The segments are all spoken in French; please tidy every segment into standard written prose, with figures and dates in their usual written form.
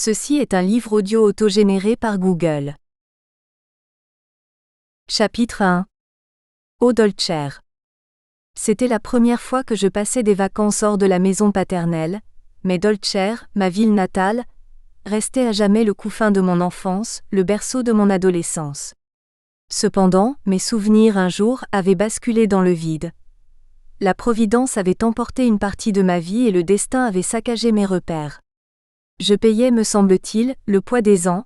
Ceci est un livre audio autogénéré par Google. Chapitre 1. Au Dolcere. C'était la première fois que je passais des vacances hors de la maison paternelle, mais Dolcere, ma ville natale, restait à jamais le couffin de mon enfance, le berceau de mon adolescence. Cependant, mes souvenirs un jour avaient basculé dans le vide. La Providence avait emporté une partie de ma vie et le destin avait saccagé mes repères. Je payais, me semble-t-il, le poids des ans,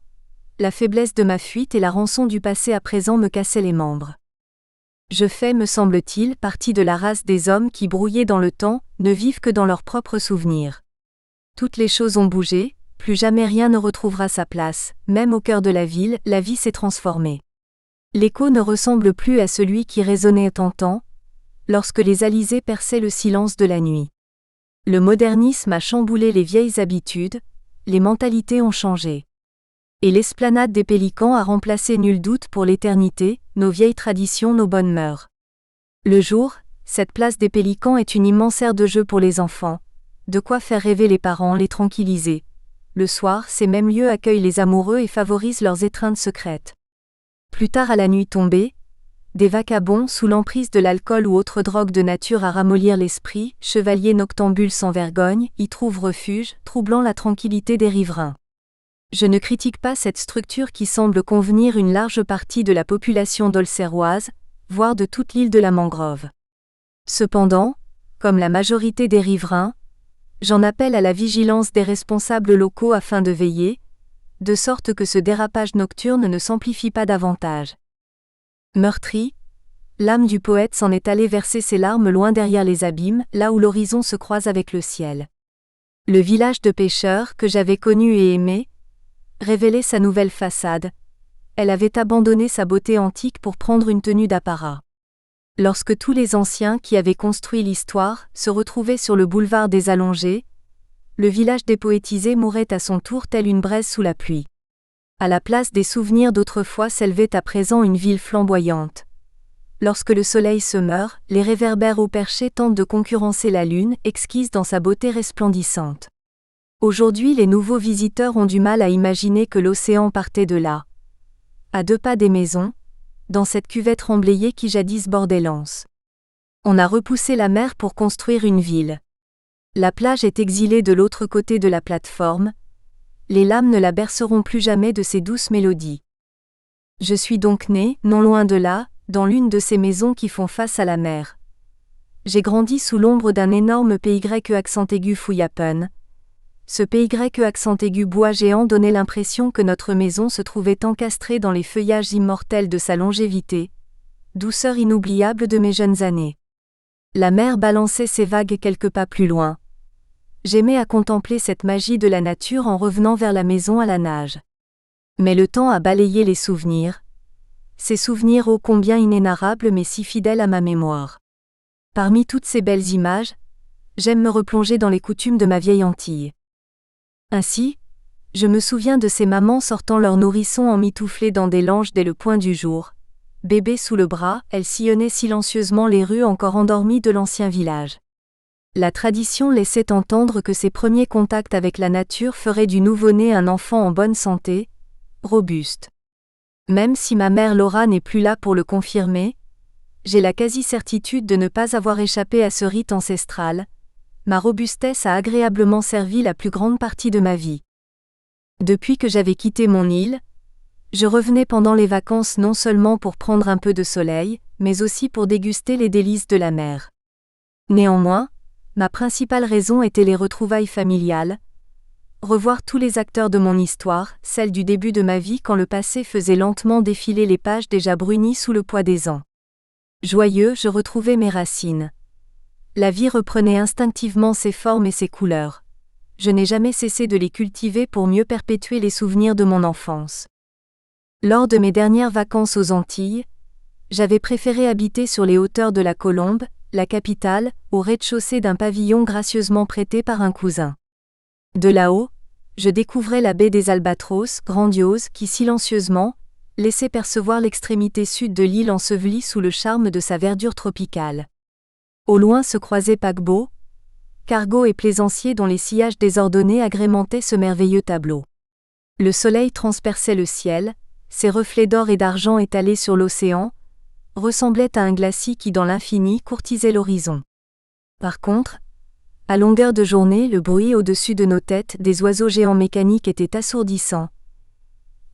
la faiblesse de ma fuite et la rançon du passé à présent me cassaient les membres. Je fais, me semble-t-il, partie de la race des hommes qui, brouillés dans le temps, ne vivent que dans leurs propres souvenirs. Toutes les choses ont bougé, plus jamais rien ne retrouvera sa place, même au cœur de la vie s'est transformée. L'écho ne ressemble plus à celui qui résonnait antan, lorsque les alizés perçaient le silence de la nuit. Le modernisme a chamboulé les vieilles habitudes, les mentalités ont changé. Et l'esplanade des Pélicans a remplacé nul doute pour l'éternité, nos vieilles traditions, nos bonnes mœurs. Le jour, cette place des Pélicans est une immense aire de jeu pour les enfants, de quoi faire rêver les parents, les tranquilliser. Le soir, ces mêmes lieux accueillent les amoureux et favorisent leurs étreintes secrètes. Plus tard à la nuit tombée, des vagabonds sous l'emprise de l'alcool ou autre drogue de nature à ramollir l'esprit, chevaliers noctambules sans vergogne, y trouvent refuge, troublant la tranquillité des riverains. Je ne critique pas cette structure qui semble convenir une large partie de la population dolcéroise, voire de toute l'île de la Mangrove. Cependant, comme la majorité des riverains, j'en appelle à la vigilance des responsables locaux afin de veiller, de sorte que ce dérapage nocturne ne s'amplifie pas davantage. Meurtri, l'âme du poète s'en est allée verser ses larmes loin derrière les abîmes, là où l'horizon se croise avec le ciel. Le village de pêcheurs que j'avais connu et aimé révélait sa nouvelle façade. Elle avait abandonné sa beauté antique pour prendre une tenue d'apparat. Lorsque tous les anciens qui avaient construit l'histoire se retrouvaient sur le boulevard des Allongés, le village dépoétisé mourait à son tour tel une braise sous la pluie. À la place des souvenirs d'autrefois s'élevait à présent une ville flamboyante. Lorsque le soleil se meurt, les réverbères au perché tentent de concurrencer la lune, exquise dans sa beauté resplendissante. Aujourd'hui, les nouveaux visiteurs ont du mal à imaginer que l'océan partait de là. À 2 pas des maisons, dans cette cuvette remblayée qui jadis bordait l'Anse. On a repoussé la mer pour construire une ville. La plage est exilée de l'autre côté de la plateforme. Les lames ne la berceront plus jamais de ses douces mélodies. Je suis donc né, non loin de là, dans l'une de ces maisons qui font face à la mer. J'ai grandi sous l'ombre d'un énorme PY accent aigu fouillapen. Ce PY accent aigu bois géant donnait l'impression que notre maison se trouvait encastrée dans les feuillages immortels de sa longévité, douceur inoubliable de mes jeunes années. La mer balançait ses vagues quelques pas plus loin. J'aimais à contempler cette magie de la nature en revenant vers la maison à la nage. Mais le temps a balayé les souvenirs. Ces souvenirs ô combien inénarrables mais si fidèles à ma mémoire. Parmi toutes ces belles images, j'aime me replonger dans les coutumes de ma vieille Antille. Ainsi, je me souviens de ces mamans sortant leurs nourrissons emmitouflés dans des langes dès le point du jour. Bébé sous le bras, elles sillonnaient silencieusement les rues encore endormies de l'ancien village. La tradition laissait entendre que ces premiers contacts avec la nature feraient du nouveau-né un enfant en bonne santé, robuste. Même si ma mère Laura n'est plus là pour le confirmer, j'ai la quasi-certitude de ne pas avoir échappé à ce rite ancestral. Ma robustesse a agréablement servi la plus grande partie de ma vie. Depuis que j'avais quitté mon île, je revenais pendant les vacances non seulement pour prendre un peu de soleil, mais aussi pour déguster les délices de la mer. Néanmoins, ma principale raison était les retrouvailles familiales. Revoir tous les acteurs de mon histoire, celle du début de ma vie quand le passé faisait lentement défiler les pages déjà brunies sous le poids des ans. Joyeux, je retrouvais mes racines. La vie reprenait instinctivement ses formes et ses couleurs. Je n'ai jamais cessé de les cultiver pour mieux perpétuer les souvenirs de mon enfance. Lors de mes dernières vacances aux Antilles, j'avais préféré habiter sur les hauteurs de la Colombe, la capitale, au rez-de-chaussée d'un pavillon gracieusement prêté par un cousin. De là-haut, je découvrais la baie des Albatros, grandiose, qui silencieusement laissait percevoir l'extrémité sud de l'île ensevelie sous le charme de sa verdure tropicale. Au loin se croisaient paquebots, cargos et plaisanciers dont les sillages désordonnés agrémentaient ce merveilleux tableau. Le soleil transperçait le ciel, ses reflets d'or et d'argent étalés sur l'océan, ressemblaient à un glacis qui dans l'infini courtisait l'horizon. Par contre, à longueur de journée, le bruit au-dessus de nos têtes des oiseaux géants mécaniques était assourdissant.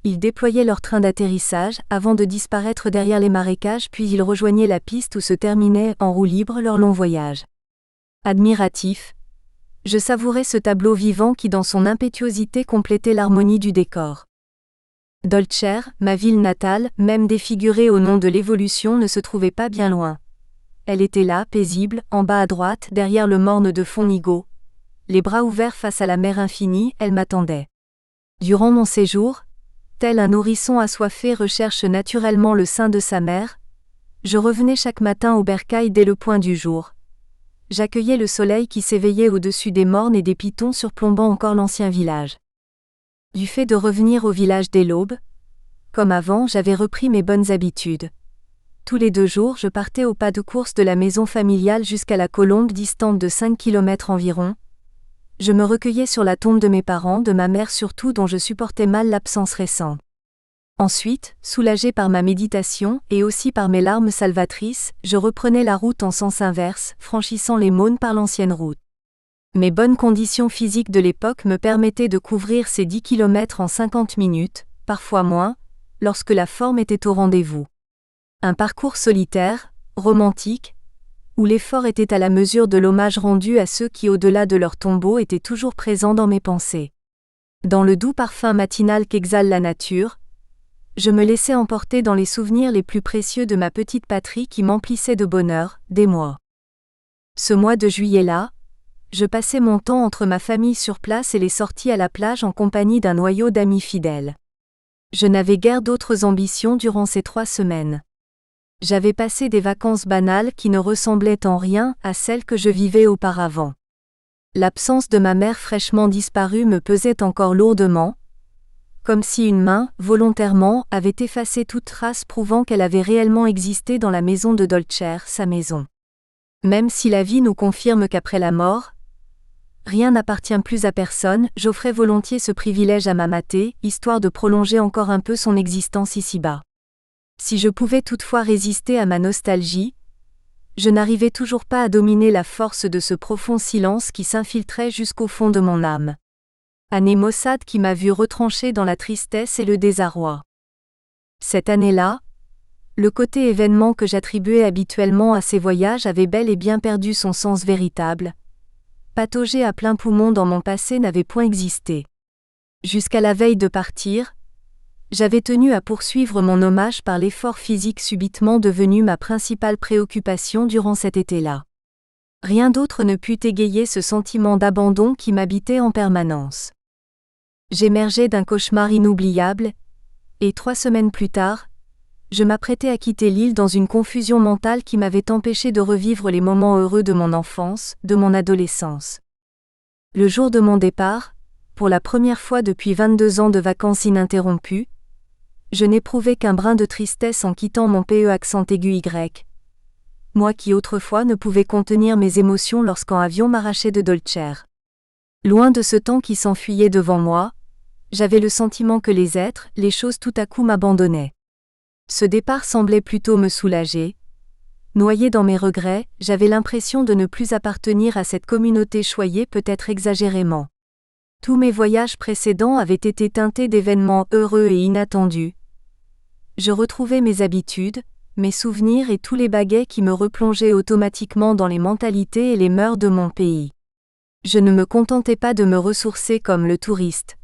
Ils déployaient leur train d'atterrissage avant de disparaître derrière les marécages, puis ils rejoignaient la piste où se terminait en roue libre leur long voyage. Admiratif, je savourais ce tableau vivant qui dans son impétuosité complétait l'harmonie du décor. Dolcher, ma ville natale, même défigurée au nom de l'évolution, ne se trouvait pas bien loin. Elle était là, paisible, en bas à droite, derrière le morne de Fontnigaud. Les bras ouverts face à la mer infinie, elle m'attendait. Durant mon séjour, tel un nourrisson assoiffé recherche naturellement le sein de sa mère, je revenais chaque matin au bercail dès le point du jour. J'accueillais le soleil qui s'éveillait au-dessus des mornes et des pitons surplombant encore l'ancien village. Du fait de revenir au village dès l'aube, comme avant, j'avais repris mes bonnes habitudes. Tous les 2 jours, je partais au pas de course de la maison familiale jusqu'à la colombe distante de 5 km environ. Je me recueillais sur la tombe de mes parents, de ma mère surtout dont je supportais mal l'absence récente. Ensuite, soulagé par ma méditation et aussi par mes larmes salvatrices, je reprenais la route en sens inverse, franchissant les Maunes par l'ancienne route. Mes bonnes conditions physiques de l'époque me permettaient de couvrir ces 10 km en 50 minutes, parfois moins, lorsque la forme était au rendez-vous. Un parcours solitaire, romantique, où l'effort était à la mesure de l'hommage rendu à ceux qui au-delà de leur tombeau étaient toujours présents dans mes pensées. Dans le doux parfum matinal qu'exhale la nature, je me laissais emporter dans les souvenirs les plus précieux de ma petite patrie qui m'emplissait de bonheur, des mois. Ce mois de juillet-là, je passais mon temps entre ma famille sur place et les sorties à la plage en compagnie d'un noyau d'amis fidèles. Je n'avais guère d'autres ambitions durant ces 3 semaines. J'avais passé des vacances banales qui ne ressemblaient en rien à celles que je vivais auparavant. L'absence de ma mère fraîchement disparue me pesait encore lourdement, comme si une main, volontairement, avait effacé toute trace prouvant qu'elle avait réellement existé dans la maison de Dolcher, sa maison. Même si la vie nous confirme qu'après la mort, rien n'appartient plus à personne, j'offrais volontiers ce privilège à ma Mathé, histoire de prolonger encore un peu son existence ici-bas. Si je pouvais toutefois résister à ma nostalgie, je n'arrivais toujours pas à dominer la force de ce profond silence qui s'infiltrait jusqu'au fond de mon âme. Année maussade qui m'a vu retranché dans la tristesse et le désarroi. Cette année-là, le côté événement que j'attribuais habituellement à ces voyages avait bel et bien perdu son sens véritable. Patauger à plein poumon dans mon passé n'avait point existé. Jusqu'à la veille de partir, j'avais tenu à poursuivre mon hommage par l'effort physique subitement devenu ma principale préoccupation durant cet été-là. Rien d'autre ne put égayer ce sentiment d'abandon qui m'habitait en permanence. J'émergeais d'un cauchemar inoubliable, et 3 semaines plus tard, je m'apprêtais à quitter l'île dans une confusion mentale qui m'avait empêché de revivre les moments heureux de mon enfance, de mon adolescence. Le jour de mon départ, pour la première fois depuis 22 ans de vacances ininterrompues, je n'éprouvais qu'un brin de tristesse en quittant mon accent aigu Y. Moi qui autrefois ne pouvais contenir mes émotions lorsqu'en avion m'arrachait de Dolcher. Loin de ce temps qui s'enfuyait devant moi, j'avais le sentiment que les êtres, les choses tout à coup m'abandonnaient. Ce départ semblait plutôt me soulager. Noyé dans mes regrets, j'avais l'impression de ne plus appartenir à cette communauté choyée peut-être exagérément. Tous mes voyages précédents avaient été teintés d'événements heureux et inattendus. Je retrouvais mes habitudes, mes souvenirs et tous les baguets qui me replongeaient automatiquement dans les mentalités et les mœurs de mon pays. Je ne me contentais pas de me ressourcer comme le touriste.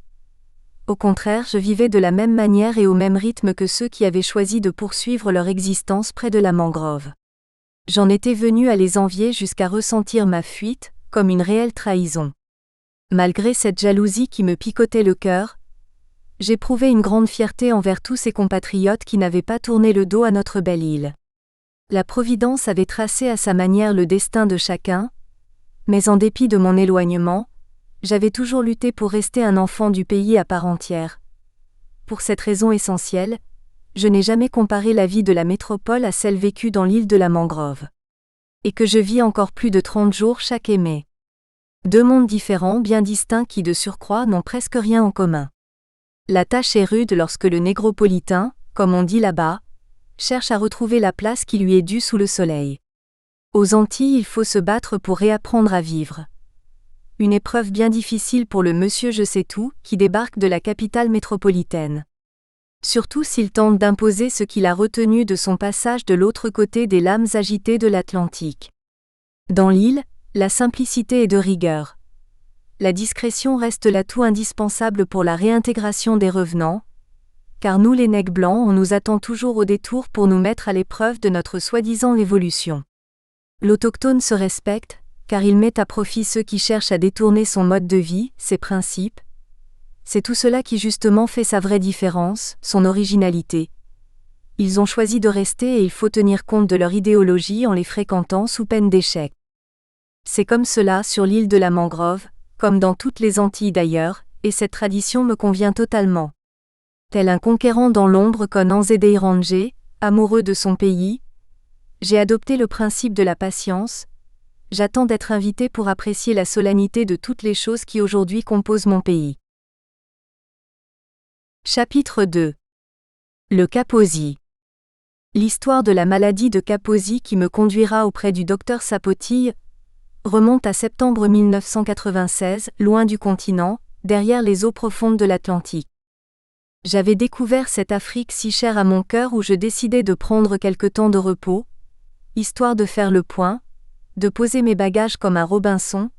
Au contraire, je vivais de la même manière et au même rythme que ceux qui avaient choisi de poursuivre leur existence près de la mangrove. J'en étais venu à les envier jusqu'à ressentir ma fuite comme une réelle trahison. Malgré cette jalousie qui me picotait le cœur, j'éprouvais une grande fierté envers tous ces compatriotes qui n'avaient pas tourné le dos à notre belle île. La Providence avait tracé à sa manière le destin de chacun, mais en dépit de mon éloignement, j'avais toujours lutté pour rester un enfant du pays à part entière. Pour cette raison essentielle, je n'ai jamais comparé la vie de la métropole à celle vécue dans l'île de la Mangrove. Et que je vis encore plus de 30 jours chaque mai. 2 mondes différents, bien distincts qui de surcroît n'ont presque rien en commun. La tâche est rude lorsque le négropolitain, comme on dit là-bas, cherche à retrouver la place qui lui est due sous le soleil. Aux Antilles, il faut se battre pour réapprendre à vivre. Une épreuve bien difficile pour le monsieur je sais tout, qui débarque de la capitale métropolitaine. Surtout s'il tente d'imposer ce qu'il a retenu de son passage de l'autre côté des lames agitées de l'Atlantique. Dans l'île, la simplicité est de rigueur. La discrétion reste l'atout indispensable pour la réintégration des revenants, car nous les nègres blancs on nous attend toujours au détour pour nous mettre à l'épreuve de notre soi-disant évolution. L'autochtone se respecte, car il met à profit ceux qui cherchent à détourner son mode de vie, ses principes. C'est tout cela qui justement fait sa vraie différence, son originalité. Ils ont choisi de rester et il faut tenir compte de leur idéologie en les fréquentant sous peine d'échec. C'est comme cela sur l'île de la Mangrove, comme dans toutes les Antilles d'ailleurs, et cette tradition me convient totalement. Tel un conquérant dans l'ombre comme Anzedeirange, amoureux de son pays, j'ai adopté le principe de la patience. J'attends d'être invité pour apprécier la solennité de toutes les choses qui aujourd'hui composent mon pays. Chapitre 2. Le Kaposi. L'histoire de la maladie de Kaposi qui me conduira auprès du docteur Sapotille remonte à septembre 1996, loin du continent, derrière les eaux profondes de l'Atlantique. J'avais découvert cette Afrique si chère à mon cœur où je décidai de prendre quelque temps de repos, histoire de faire le point, de poser mes bagages comme un Robinson,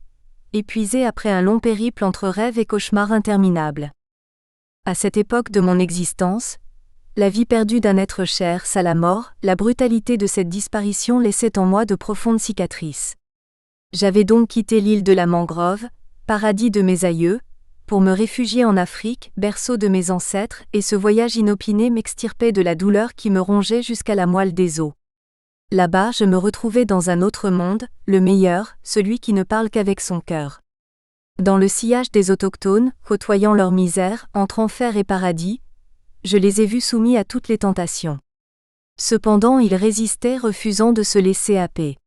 épuisé après un long périple entre rêves et cauchemars interminables. À cette époque de mon existence, la vie perdue d'un être cher, ça la mort, la brutalité de cette disparition laissait en moi de profondes cicatrices. J'avais donc quitté l'île de la Mangrove, paradis de mes aïeux, pour me réfugier en Afrique, berceau de mes ancêtres, et ce voyage inopiné m'extirpait de la douleur qui me rongeait jusqu'à la moelle des os. Là-bas, je me retrouvais dans un autre monde, le meilleur, celui qui ne parle qu'avec son cœur. Dans le sillage des autochtones, côtoyant leur misère, entre enfer et paradis, je les ai vus soumis à toutes les tentations. Cependant, ils résistaient, refusant de se laisser happer.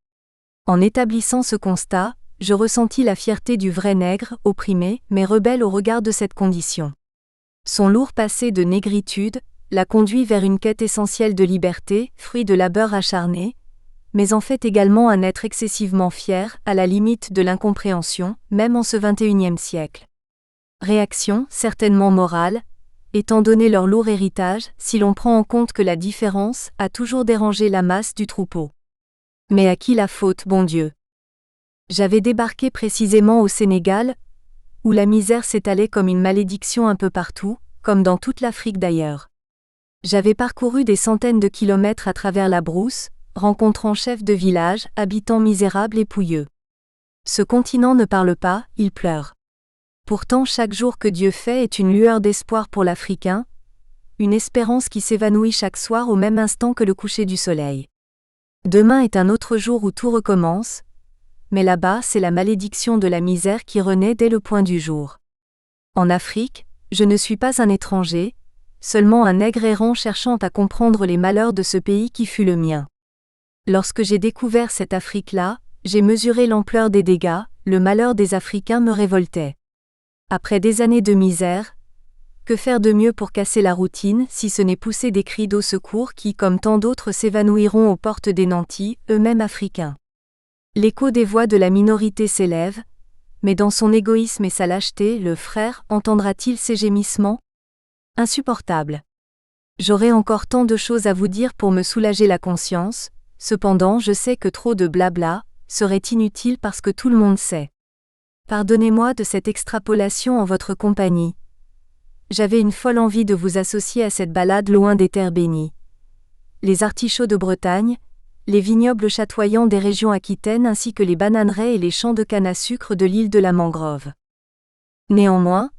En établissant ce constat, je ressentis la fierté du vrai nègre, opprimé, mais rebelle au regard de cette condition. Son lourd passé de négritude l'a conduit vers une quête essentielle de liberté, fruit de labeur acharné, mais en fait également un être excessivement fier, à la limite de l'incompréhension, même en ce XXIe siècle. Réaction, certainement morale, étant donné leur lourd héritage, si l'on prend en compte que la différence a toujours dérangé la masse du troupeau. Mais à qui la faute, bon Dieu? J'avais débarqué précisément au Sénégal, où la misère s'étalait comme une malédiction un peu partout, comme dans toute l'Afrique d'ailleurs. J'avais parcouru des centaines de kilomètres à travers la brousse, rencontrant chefs de village, habitants misérables et pouilleux. Ce continent ne parle pas, il pleure. Pourtant chaque jour que Dieu fait est une lueur d'espoir pour l'Africain, une espérance qui s'évanouit chaque soir au même instant que le coucher du soleil. Demain est un autre jour où tout recommence, mais là-bas c'est la malédiction de la misère qui renaît dès le point du jour. En Afrique, je ne suis pas un étranger, seulement un nègre errant cherchant à comprendre les malheurs de ce pays qui fut le mien. Lorsque j'ai découvert cette Afrique-là, j'ai mesuré l'ampleur des dégâts, le malheur des Africains me révoltait. Après des années de misère, que faire de mieux pour casser la routine si ce n'est pousser des cris d'au secours qui, comme tant d'autres, s'évanouiront aux portes des nantis, eux-mêmes africains. L'écho des voix de la minorité s'élève, mais dans son égoïsme et sa lâcheté, le frère entendra-t-il ces gémissements? Insupportable. J'aurais encore tant de choses à vous dire pour me soulager la conscience, cependant je sais que trop de blabla serait inutile parce que tout le monde sait. Pardonnez-moi de cette extrapolation en votre compagnie. J'avais une folle envie de vous associer à cette balade loin des terres bénies. Les artichauts de Bretagne, les vignobles chatoyants des régions aquitaines ainsi que les bananeraies et les champs de canne à sucre de l'île de la Mangrove. Néanmoins,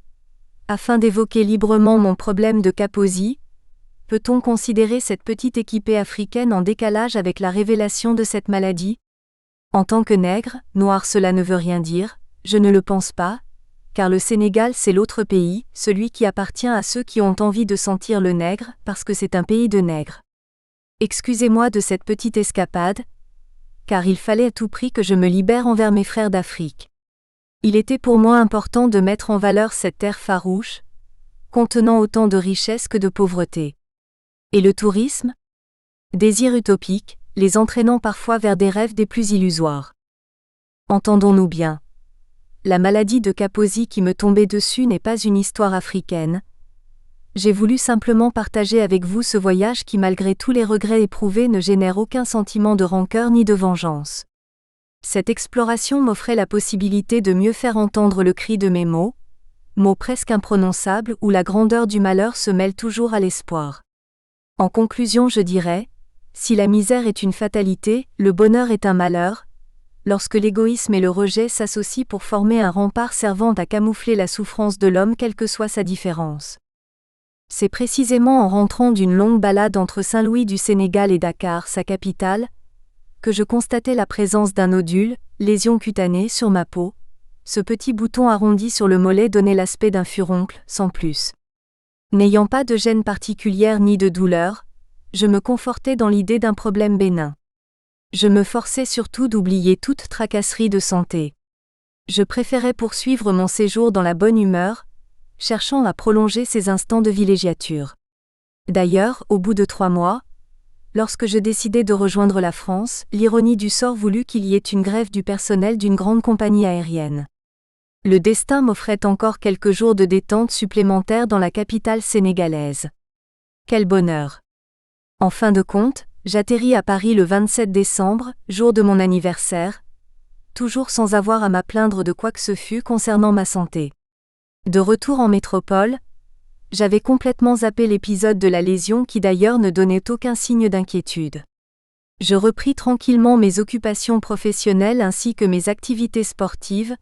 afin d'évoquer librement mon problème de Kaposi, peut-on considérer cette petite équipée africaine en décalage avec la révélation de cette maladie? En tant que nègre, noir cela ne veut rien dire, je ne le pense pas, car le Sénégal c'est l'autre pays, celui qui appartient à ceux qui ont envie de sentir le nègre, parce que c'est un pays de nègres. Excusez-moi de cette petite escapade, car il fallait à tout prix que je me libère envers mes frères d'Afrique. Il était pour moi important de mettre en valeur cette terre farouche, contenant autant de richesse que de pauvreté. Et le tourisme ? Désir utopique, les entraînant parfois vers des rêves des plus illusoires. Entendons-nous bien. La maladie de Kaposi qui me tombait dessus n'est pas une histoire africaine. J'ai voulu simplement partager avec vous ce voyage qui, malgré tous les regrets éprouvés, ne génère aucun sentiment de rancœur ni de vengeance. Cette exploration m'offrait la possibilité de mieux faire entendre le cri de mes mots presque imprononçables où la grandeur du malheur se mêle toujours à l'espoir. En conclusion, je dirais, si la misère est une fatalité, le bonheur est un malheur, lorsque l'égoïsme et le rejet s'associent pour former un rempart servant à camoufler la souffrance de l'homme quelle que soit sa différence. C'est précisément en rentrant d'une longue balade entre Saint-Louis du Sénégal et Dakar, sa capitale, que je constatai la présence d'un nodule, lésion cutanée, sur ma peau. Ce petit bouton arrondi sur le mollet donnait l'aspect d'un furoncle, sans plus. N'ayant pas de gêne particulière ni de douleur, je me confortais dans l'idée d'un problème bénin. Je me forçais surtout d'oublier toute tracasserie de santé. Je préférais poursuivre mon séjour dans la bonne humeur, cherchant à prolonger ces instants de villégiature. D'ailleurs, au bout de 3 mois, lorsque je décidai de rejoindre la France, l'ironie du sort voulut qu'il y ait une grève du personnel d'une grande compagnie aérienne. Le destin m'offrait encore quelques jours de détente supplémentaires dans la capitale sénégalaise. Quel bonheur! En fin de compte, j'atterris à Paris le 27 décembre, jour de mon anniversaire, toujours sans avoir à m'plaindre de quoi que ce fût concernant ma santé. De retour en métropole, j'avais complètement zappé l'épisode de la lésion qui d'ailleurs ne donnait aucun signe d'inquiétude. Je repris tranquillement mes occupations professionnelles ainsi que mes activités sportives,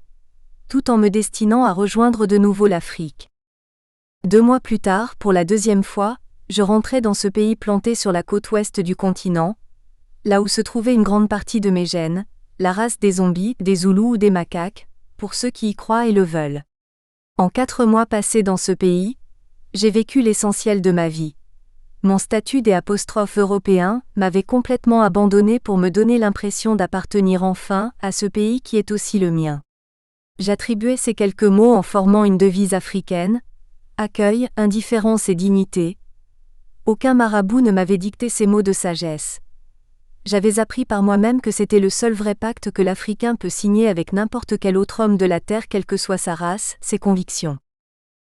tout en me destinant à rejoindre de nouveau l'Afrique. 2 mois plus tard, pour la 2e fois, je rentrais dans ce pays planté sur la côte ouest du continent, là où se trouvait une grande partie de mes gènes, la race des zombies, des Zoulous ou des macaques, pour ceux qui y croient et le veulent. En 4 mois passés dans ce pays, j'ai vécu l'essentiel de ma vie. Mon statut d'Européen m'avait complètement abandonné pour me donner l'impression d'appartenir enfin à ce pays qui est aussi le mien. J'attribuais ces quelques mots en formant une devise africaine: accueil, indifférence et dignité. Aucun marabout ne m'avait dicté ces mots de sagesse. J'avais appris par moi-même que c'était le seul vrai pacte que l'Africain peut signer avec n'importe quel autre homme de la terre, quelle que soit sa race, ses convictions.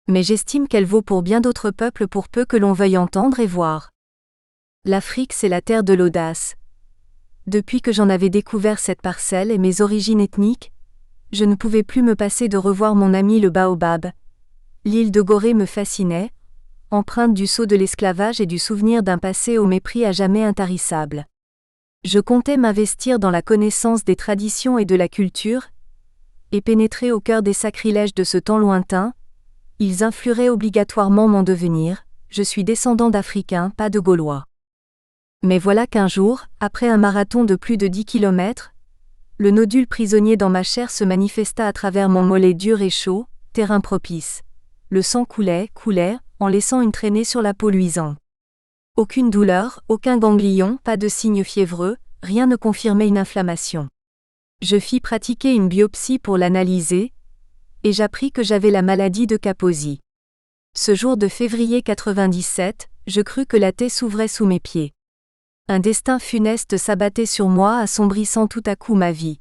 Mais j'estime qu'elle vaut pour bien d'autres peuples pour peu que l'on veuille entendre et voir. L'Afrique, c'est la terre de l'audace. Depuis que j'en avais découvert cette parcelle et mes origines ethniques, je ne pouvais plus me passer de revoir mon ami le baobab. L'île de Gorée me fascinait, empreinte du sceau de l'esclavage et du souvenir d'un passé au mépris à jamais intarissable. Je comptais m'investir dans la connaissance des traditions et de la culture, et pénétrer au cœur des sacrilèges de ce temps lointain. Ils influeraient obligatoirement mon devenir. Je suis descendant d'Africains, pas de Gaulois. Mais voilà qu'un jour, après un marathon de plus de 10 km, le nodule prisonnier dans ma chair se manifesta à travers mon mollet dur et chaud, terrain propice. Le sang coulait, en laissant une traînée sur la peau luisante. Aucune douleur, aucun ganglion, pas de signe fiévreux, rien ne confirmait une inflammation. Je fis pratiquer une biopsie pour l'analyser, et j'appris que j'avais la maladie de Kaposi. Ce jour de février 97, je crus que la terre s'ouvrait sous mes pieds. Un destin funeste s'abattait sur moi, assombrissant tout à coup ma vie.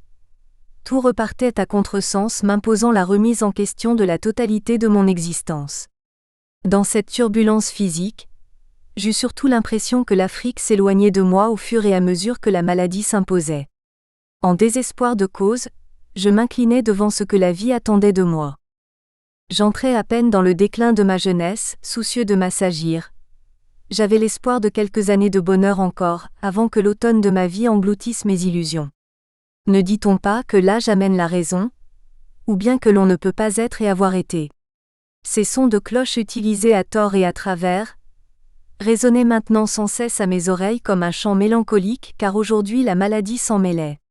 Tout repartait à contresens, m'imposant la remise en question de la totalité de mon existence. Dans cette turbulence physique, j'eus surtout l'impression que l'Afrique s'éloignait de moi au fur et à mesure que la maladie s'imposait. En désespoir de cause, je m'inclinais devant ce que la vie attendait de moi. J'entrais à peine dans le déclin de ma jeunesse, soucieux de m'assagir. J'avais l'espoir de quelques années de bonheur encore, avant que l'automne de ma vie engloutisse mes illusions. Ne dit-on pas que l'âge amène la raison, ou bien que l'on ne peut pas être et avoir été? Ces sons de cloche utilisés à tort et à travers résonnaient maintenant sans cesse à mes oreilles comme un chant mélancolique, car aujourd'hui la maladie s'en mêlait.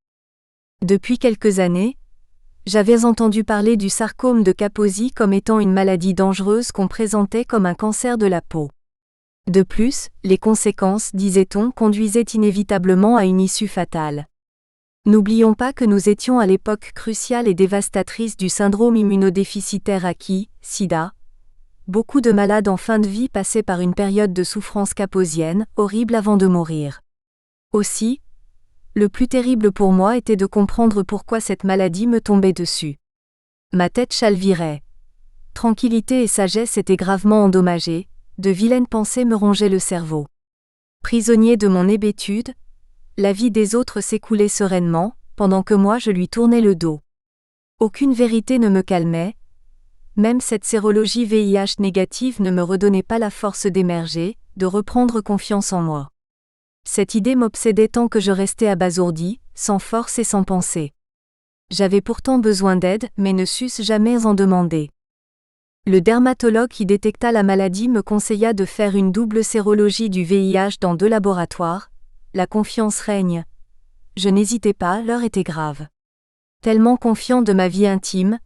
Depuis quelques années, j'avais entendu parler du sarcome de Kaposi comme étant une maladie dangereuse qu'on présentait comme un cancer de la peau. De plus, les conséquences, disait-on, conduisaient inévitablement à une issue fatale. N'oublions pas que nous étions à l'époque cruciale et dévastatrice du syndrome immunodéficitaire acquis, SIDA, Beaucoup de malades en fin de vie passaient par une période de souffrance kaposienne, horrible avant de mourir. Aussi, le plus terrible pour moi était de comprendre pourquoi cette maladie me tombait dessus. Ma tête chalvirait. Tranquillité et sagesse étaient gravement endommagées, de vilaines pensées me rongeaient le cerveau. Prisonnier de mon hébétude, la vie des autres s'écoulait sereinement, pendant que moi je lui tournais le dos. Aucune vérité ne me calmait, même cette sérologie VIH négative ne me redonnait pas la force d'émerger, de reprendre confiance en moi. Cette idée m'obsédait tant que je restais abasourdi, sans force et sans pensée. J'avais pourtant besoin d'aide, mais ne sus jamais en demander. Le dermatologue qui détecta la maladie me conseilla de faire une double sérologie du VIH dans 2 laboratoires. La confiance règne. Je n'hésitais pas, l'heure était grave. Tellement confiant de ma vie intime,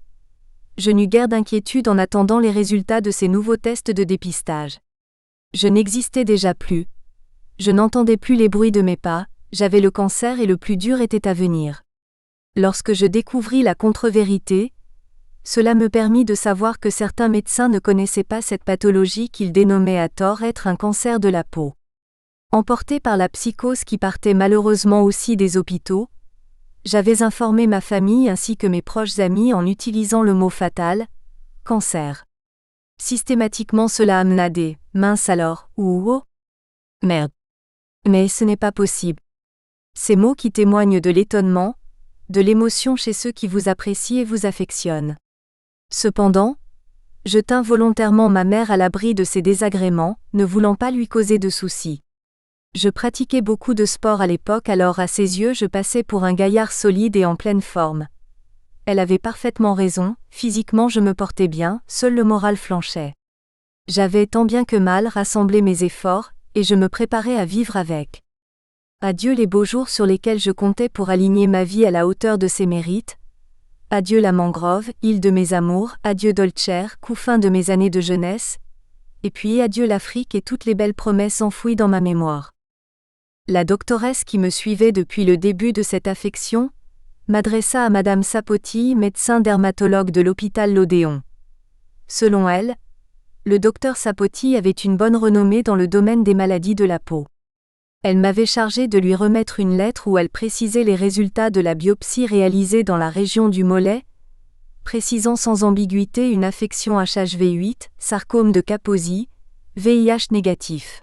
je n'eus guère d'inquiétude en attendant les résultats de ces nouveaux tests de dépistage. Je n'existais déjà plus. Je n'entendais plus les bruits de mes pas, j'avais le cancer et le plus dur était à venir. Lorsque je découvris la contre-vérité, cela me permit de savoir que certains médecins ne connaissaient pas cette pathologie qu'ils dénommaient à tort être un cancer de la peau. Emporté par la psychose qui partait malheureusement aussi des hôpitaux, j'avais informé ma famille ainsi que mes proches amis en utilisant le mot fatal, cancer. Systématiquement cela amena des « mince alors » ou « oh, merde ». Mais ce n'est pas possible. Ces mots qui témoignent de l'étonnement, de l'émotion chez ceux qui vous apprécient et vous affectionnent. Cependant, je tins volontairement ma mère à l'abri de ces désagréments, ne voulant pas lui causer de soucis. Je pratiquais beaucoup de sport à l'époque, alors à ses yeux je passais pour un gaillard solide et en pleine forme. Elle avait parfaitement raison, physiquement je me portais bien, seul le moral flanchait. J'avais tant bien que mal rassemblé mes efforts, et je me préparais à vivre avec. Adieu les beaux jours sur lesquels je comptais pour aligner ma vie à la hauteur de ses mérites. Adieu la mangrove, île de mes amours, adieu Dolcère, couffin de mes années de jeunesse. Et puis adieu l'Afrique et toutes les belles promesses enfouies dans ma mémoire. La doctoresse qui me suivait depuis le début de cette affection m'adressa à Madame Sapoti, médecin dermatologue de l'hôpital L'Odéon. Selon elle, le docteur Sapoti avait une bonne renommée dans le domaine des maladies de la peau. Elle m'avait chargé de lui remettre une lettre où elle précisait les résultats de la biopsie réalisée dans la région du mollet, précisant sans ambiguïté une affection HHV8, sarcome de Kaposi, VIH négatif.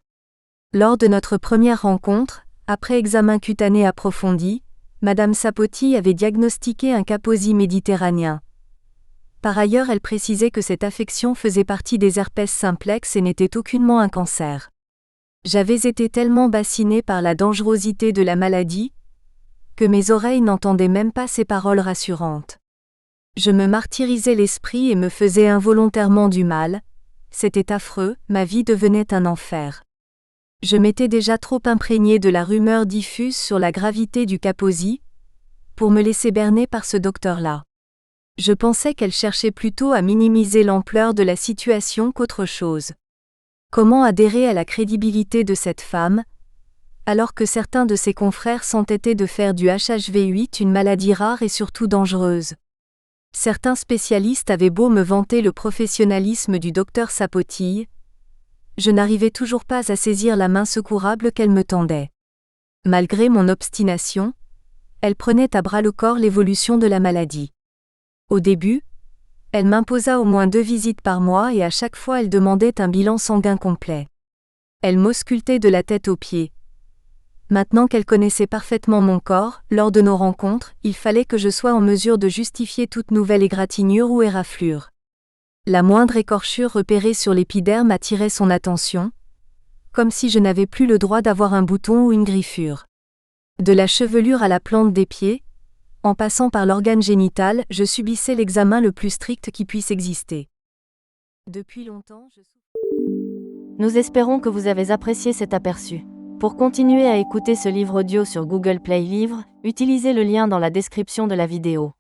Lors de notre première rencontre, après examen cutané approfondi, Madame Sapoti avait diagnostiqué un Kaposi méditerranéen. Par ailleurs, elle précisait que cette affection faisait partie des herpès simplex et n'était aucunement un cancer. J'avais été tellement bassiné par la dangerosité de la maladie que mes oreilles n'entendaient même pas ces paroles rassurantes. Je me martyrisais l'esprit et me faisais involontairement du mal. C'était affreux, ma vie devenait un enfer. Je m'étais déjà trop imprégné de la rumeur diffuse sur la gravité du Kaposi pour me laisser berner par ce docteur-là. Je pensais qu'elle cherchait plutôt à minimiser l'ampleur de la situation qu'autre chose. Comment adhérer à la crédibilité de cette femme, alors que certains de ses confrères s'entêtaient de faire du HHV8 une maladie rare et surtout dangereuse? Certains spécialistes avaient beau me vanter le professionnalisme du docteur Sapoti, je n'arrivais toujours pas à saisir la main secourable qu'elle me tendait. Malgré mon obstination, elle prenait à bras-le-corps l'évolution de la maladie. Au début, elle m'imposa au moins 2 visites par mois et à chaque fois elle demandait un bilan sanguin complet. Elle m'auscultait de la tête aux pieds. Maintenant qu'elle connaissait parfaitement mon corps, lors de nos rencontres, il fallait que je sois en mesure de justifier toute nouvelle égratignure ou éraflure. La moindre écorchure repérée sur l'épiderme attirait son attention, comme si je n'avais plus le droit d'avoir un bouton ou une griffure. De la chevelure à la plante des pieds, en passant par l'organe génital, je subissais l'examen le plus strict qui puisse exister. Depuis longtemps, Nous espérons que vous avez apprécié cet aperçu. Pour continuer à écouter ce livre audio sur Google Play Livres, utilisez le lien dans la description de la vidéo.